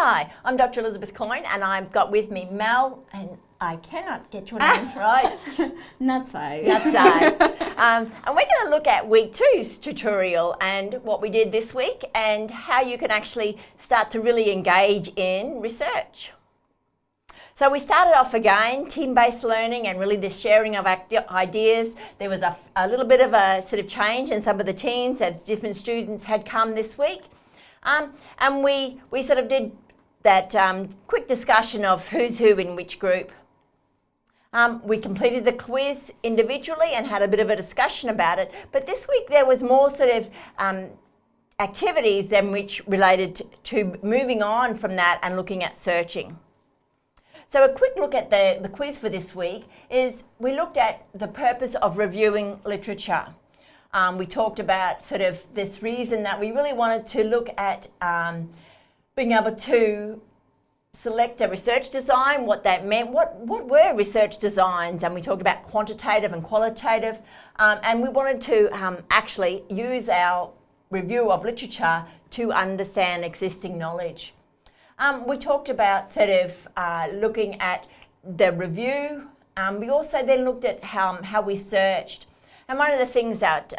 Hi, I'm Dr. Elizabeth Coyne, and I've got with me Mel, and I cannot get your name right. Nutsai. And we're going to look at week 2's tutorial and what we did this week and how you can actually start to really engage in research. So we started off again, team-based learning and really the sharing of ideas. There was a little bit of a sort of change in some of the teams as different students had come this week. And we sort of did that quick discussion of who's who in which group. We completed the quiz individually and had a bit of a discussion about it. But this week there was more sort of activities than which related to moving on from that and looking at searching. So a quick look at the quiz for this week is we looked at the purpose of reviewing literature. We talked about sort of this reason that we really wanted to look at being able to select a research design, what that meant, what were research designs, and we talked about quantitative and qualitative, and we wanted to actually use our review of literature to understand existing knowledge. We talked about sort of looking at the review. We also then looked at how we searched. And one of the things that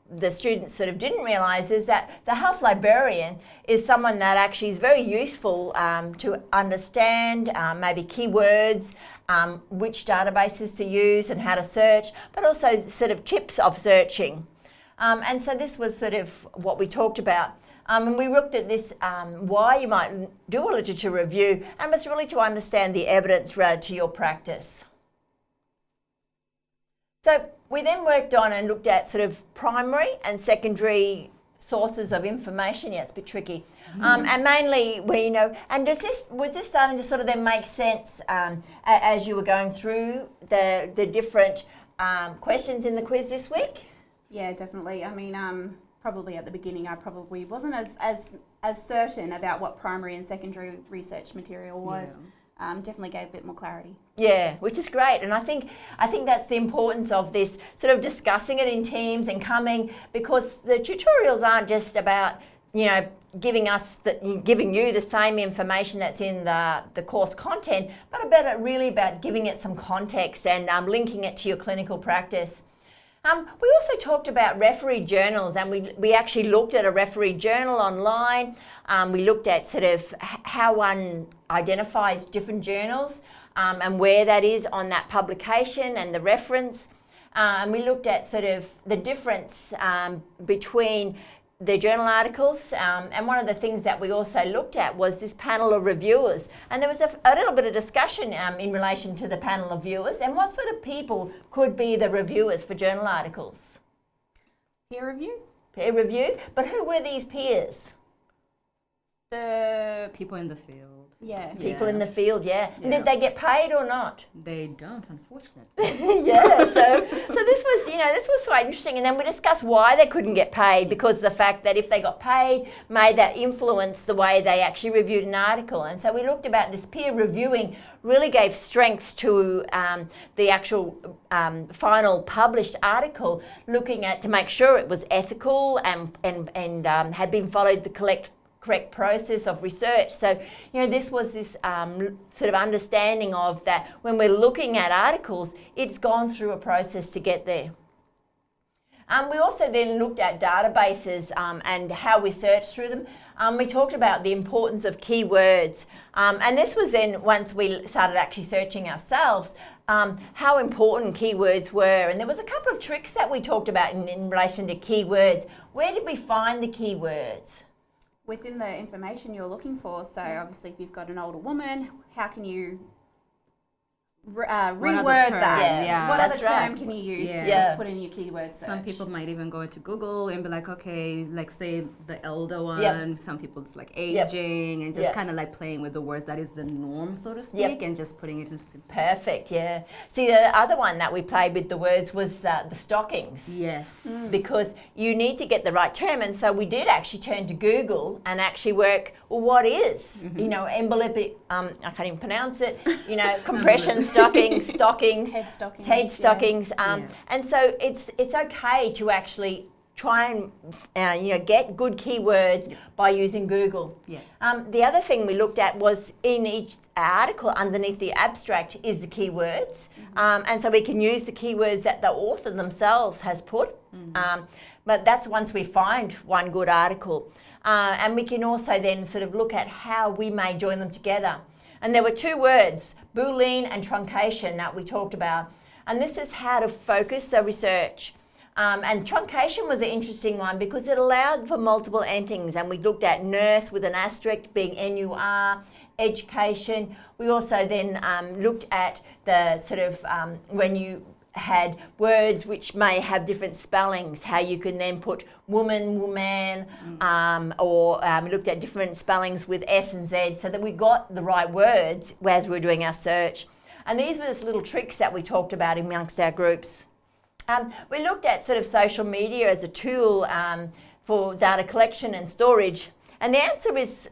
the students sort of didn't realise is that the health librarian is someone that actually is very useful to understand maybe keywords, which databases to use and how to search, but also sort of tips of searching. And so this was sort of what we talked about. And we looked at this, why you might do a literature review, and it's really to understand the evidence related to your practice. So we then worked on and looked at sort of primary and secondary sources of information. Yeah, it's a bit tricky. And mainly, and was this starting to sort of then make sense as you were going through the different questions in the quiz this week? Yeah, definitely. I mean, probably at the beginning I probably wasn't as certain about what primary and secondary research material was. Yeah. Definitely gave a bit more clarity. Yeah, which is great, and I think that's the importance of this sort of discussing it in teams and coming, because the tutorials aren't just about giving you the same information that's in the course content, but about giving it some context and linking it to your clinical practice. We also talked about referee journals, and we actually looked at a referee journal online. We looked at sort of how one identifies different journals and where that is on that publication and the reference. And we looked at sort of the difference between the journal articles, and one of the things that we also looked at was this panel of reviewers, and there was a little bit of discussion in relation to the panel of viewers and what sort of people could be the reviewers for journal articles. Peer review, but who were these peers? The people in the field. Yeah. People in the field, yeah. And did they get paid or not? They don't, unfortunately. Yeah, so this was quite interesting. And then we discussed why they couldn't get paid, because the fact that if they got paid made that influence the way they actually reviewed an article. And so we looked about this peer reviewing really gave strength to the actual final published article, looking at to make sure it was ethical and had been followed the correct process of research. So, this was this sort of understanding of that when we're looking at articles, it's gone through a process to get there. We also then looked at databases and how we search through them. We talked about the importance of keywords. And this was then, once we started actually searching ourselves, how important keywords were. And there was a couple of tricks that we talked about in relation to keywords. Where did we find the keywords? Within the information you're looking for. So obviously if you've got an older woman, how can you reword that? Yeah. What other term can you use to put in your keyword search? Some people might even go into Google and be like, okay, like say the elder one. Some people it's like aging and just kind of like playing with the words. That is the norm, so to speak, and just putting it in simple. Perfect, yeah. See, the other one that we played with the words was the stockings. Yes. Because you need to get the right term, and so we did actually turn to Google and actually work, well, what is, embolipic, I can't even pronounce it, compression stockings, head stockings. And so it's okay to actually try and get good keywords by using Google. Yeah. The other thing we looked at was in each article underneath the abstract is the keywords, and so we can use the keywords that the author themselves has put. But that's once we find one good article, and we can also then sort of look at how we may join them together. And there were two words, boolean and truncation, that we talked about. And this is how to focus the research. And truncation was an interesting one because it allowed for multiple endings. And we looked at nurse with an asterisk being NUR, education. We also then looked at the sort of when you had words which may have different spellings, how you can then put woman, woman, or we looked at different spellings with S and Z so that we got the right words as we were doing our search. And these were just little tricks that we talked about amongst our groups. We looked at sort of social media as a tool for data collection and storage. And the answer is,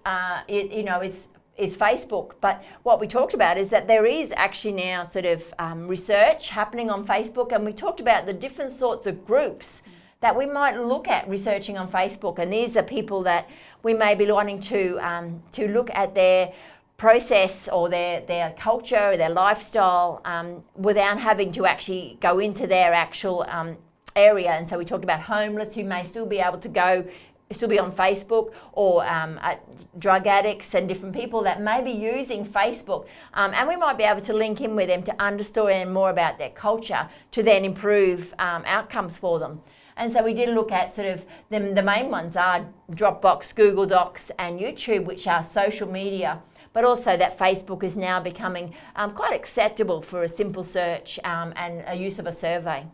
is Facebook. But what we talked about is that there is actually now sort of research happening on Facebook, and we talked about the different sorts of groups that we might look at researching on Facebook. And these are people that we may be wanting to look at their process or their culture or their lifestyle without having to actually go into their actual area. And so we talked about homeless who may still be able to still be on Facebook, or drug addicts and different people that may be using Facebook, and we might be able to link in with them to understand more about their culture to then improve outcomes for them. And so we did look at sort of the main ones are Dropbox, Google Docs and YouTube, which are social media, but also that Facebook is now becoming quite acceptable for a simple search and a use of a survey.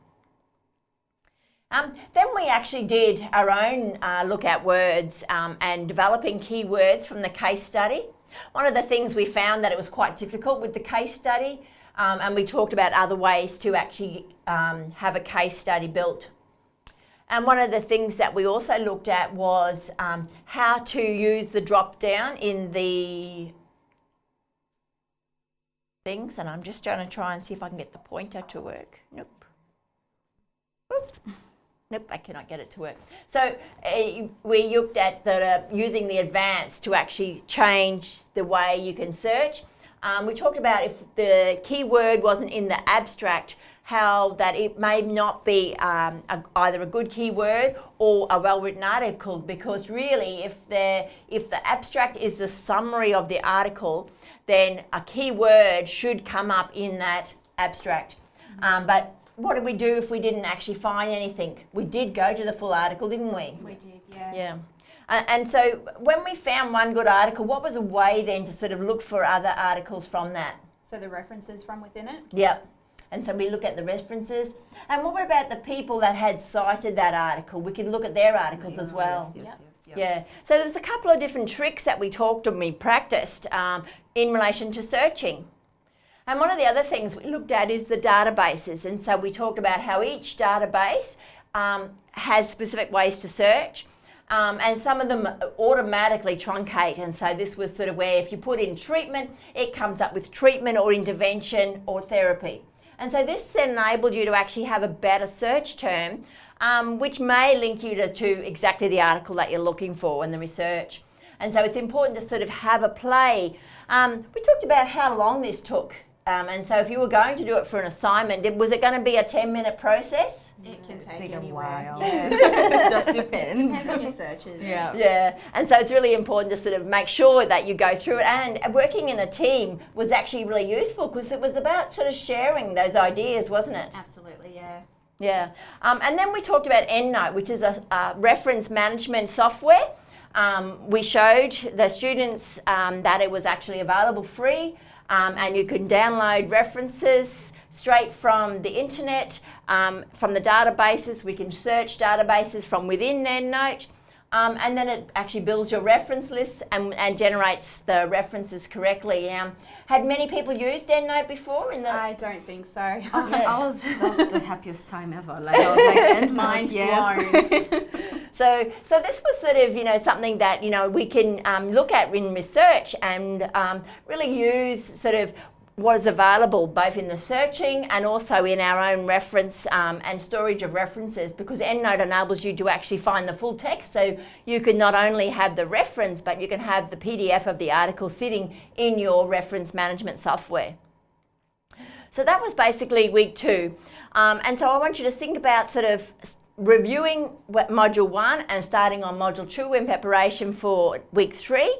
Then we actually did our own look at words and developing keywords from the case study. One of the things we found that it was quite difficult with the case study, and we talked about other ways to actually have a case study built. And one of the things that we also looked at was how to use the drop down in the things, and I'm just trying to see if I can get the pointer to work. Nope. Oop. Nope, I cannot get it to work. So we looked at using the advanced to actually change the way you can search. We talked about if the keyword wasn't in the abstract, how that it may not be either a good keyword or a well-written article, because really if the abstract is the summary of the article, then a keyword should come up in that abstract. But what did we do if we didn't actually find anything? We did go to the full article, didn't we? We did, yeah. Yeah. And so when we found one good article, what was a way then to sort of look for other articles from that? So the references from within it? Yep. And so we look at the references. And what about the people that had cited that article? We could look at their articles as well. Yes. Yeah. So there was a couple of different tricks that we talked and we practiced in relation to searching. And one of the other things we looked at is the databases. And so we talked about how each database has specific ways to search. And some of them automatically truncate. And so this was sort of where if you put in treatment, it comes up with treatment or intervention or therapy. And so this enabled you to actually have a better search term, which may link you to exactly the article that you're looking for in the research. And so it's important to sort of have a play. We talked about how long this took. And so if you were going to do it for an assignment, was it going to be a 10-minute process? It can Take take a anywhere. while. Yeah. It just depends. Depends on your searches. Yeah. Yeah, and so it's really important to sort of make sure that you go through it. And working in a team was actually really useful because it was about sort of sharing those ideas, wasn't it? Absolutely, yeah. Yeah. And then we talked about Endnote, which is a reference management software. We showed the students that it was actually available free. And you can download references straight from the internet, from the databases. We can search databases from within Endnote, and then it actually builds your reference lists and generates the references correctly. Had many people used Endnote before? I don't think so. That was the happiest time ever. Like, I was like, Endnote, Mind yes. blown. So this was sort of, something that, we can look at in research and really use sort of what is available both in the searching and also in our own reference and storage of references, because Endnote enables you to actually find the full text, so you can not only have the reference but you can have the PDF of the article sitting in your reference management software. So that was basically week 2, and so I want you to think about sort of reviewing module 1 and starting on module 2 in preparation for week 3.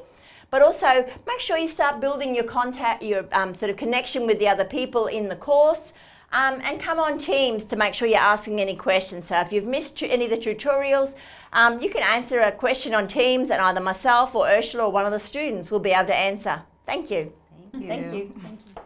But also make sure you start building your contact, your sort of connection with the other people in the course, and come on Teams to make sure you're asking any questions. So if you've missed any of the tutorials, you can answer a question on Teams and either myself or Ursula or one of the students will be able to answer. Thank you. Thank you. Thank you.